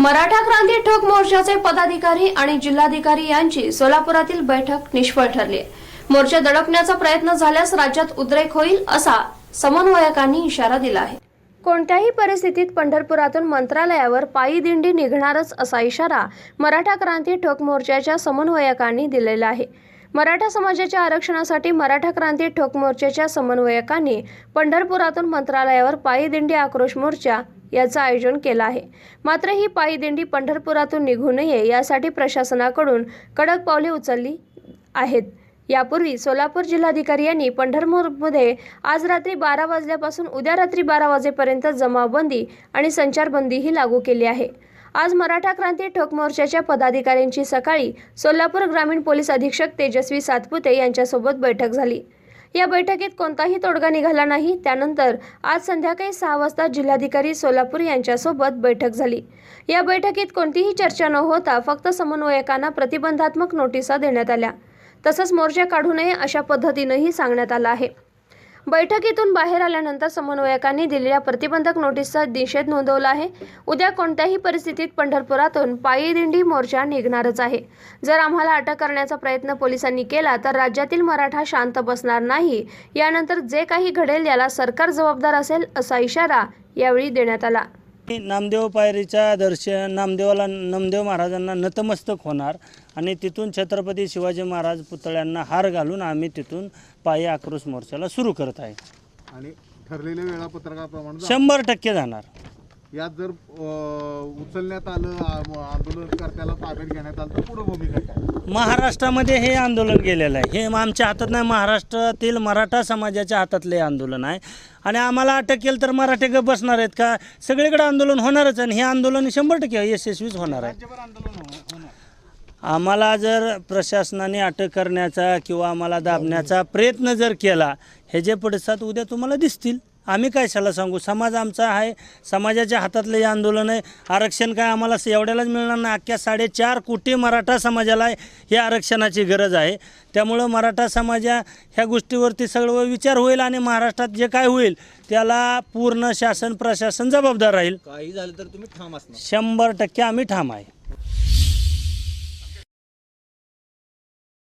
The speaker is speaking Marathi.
मराठा क्रांती ठोक मोर्चाचे पदाधिकारी आणि जिल्हाधिकारी यांची सोलापुरातील बैठक निष्फळ ठरली। मोर्चा दडपण्याचा प्रयत्न झाल्यास राज्यात उद्रेक होईल असा समन्वयकांनी इशारा दिला आहे। कोणत्याही परिस्थितीत पंढरपुरातून मंत्रालयावर पायी दिंडी निघणारच असा इशारा मराठा क्रांती ठोक मोर्चाच्या समन्वयकांनी दिलेला आहे। मराठा समाजाच्या आरक्षणासाठी मराठा क्रांती ठोक मोर्चाच्या समन्वयकांनी पंढरपुरातून मंत्रालयावर पायी दिंडी आक्रोश मोर्चा याचं आयोजन केलं आहे। मात्र ही पायी दिंडी पंढरपुरातून निघू नये यासाठी प्रशासनाकडून कडक पावले उचलली आहेत। यापूर्वी सोलापूर जिल्हाधिकारी यांनी पंढरपूरमध्ये आज रात्री 12 वाजल्यापासून उद्या रात्री 12 वाजेपर्यंत जमावबंदी आणि संचारबंदीही लागू केली आहे। आज मराठा क्रांती ठोक मोर्चाच्या पदाधिकाऱ्यांची सकाळी सोलापूर ग्रामीण पोलीस अधीक्षक तेजस्वी सातपुते यांच्यासोबत बैठक झाली। या बैठकीत कोणताही तोडगा निघाला नाही। त्यानंतर आज संध्याकाळी 6 वाजता जिल्हाधिकारी सोलापूर यांच्यासोबत बैठक झाली। या बैठकीत कोणतीही चर्चा न होता फक्त समन्वयकांना प्रतिबंधात्मक नोटिसा देण्यात आल्या। तसंच मोर्चा काढू नये अशा पद्धतीनेही सांगण्यात आलं आहे। बैठकीतून बाहेर आल्यानंतर समन्वयकांनी दिलेल्या प्रतिबंधक नोटीसचा निषेध नोंदवला आहे। उद्या कोणत्याही परिस्थितीत पंढरपुरातून पायी दिंडी मोर्चा निघणारच आहे। जर आम्हाला अटक करण्याचा प्रयत्न पोलिसांनी केला तर राज्यातील मराठा शांत बसणार नाही। यानंतर जे काही घडेल याला सरकार जबाबदार असेल असा इशारा यावेळी देण्यात आला। नामदेव पायरीच्या दर्शन नामदेव महाराजांना नतमस्तक होणार आणि तिथून छत्रपती शिवाजी महाराज पुतळ्यांना हार घालून आम्ही तिथून पायी आक्रोश मोर्चाला सुरू करत आहे आणि ठरलेल्या वेळापत्रकाप्रमाणे 100% जाणार। यात जर उचलण्यात आलं आंदोलनकर्त्याला ताब्यात घेण्यात आलं तर पुढे भूमिका काय? महाराष्ट्रामध्ये हे आंदोलन गेलेलं आहे। हे आमच्या हातात नाही, महाराष्ट्रातील मराठा समाजाच्या हातातले आंदोलन आहे आणि आम्हाला अटक केलं तर मराठे गप बसणार आहेत का? सगळीकडे आंदोलन होणारच आणि हे आंदोलन 100% यशस्वीच होणार आहे। आम्हाला जर प्रशासनाने अटक करण्याचा किंवा आम्हाला दाबण्याचा प्रयत्न जर केला, हे जे पडसाद उद्या तुम्हाला दिसतील। आम्ही काय शाला सांगू, समाज आमचा आहे, समाजाच्या हातातलं हे आंदोलन आहे। आरक्षण काय आम्हाला एवढ्यालाच मिळणार नाही, अख्ख्या 4.5 कोटी मराठा समाजाला हे आरक्षणाची गरज आहे। त्यामुळं मराठा समाजा ह्या गोष्टीवरती सगळं विचार होईल आणि महाराष्ट्रात जे काय होईल त्याला पूर्ण शासन प्रशासन जबाबदार राहील। काही झालं तर तुम्ही ठाम असणार? 100% आम्ही ठाम आहे।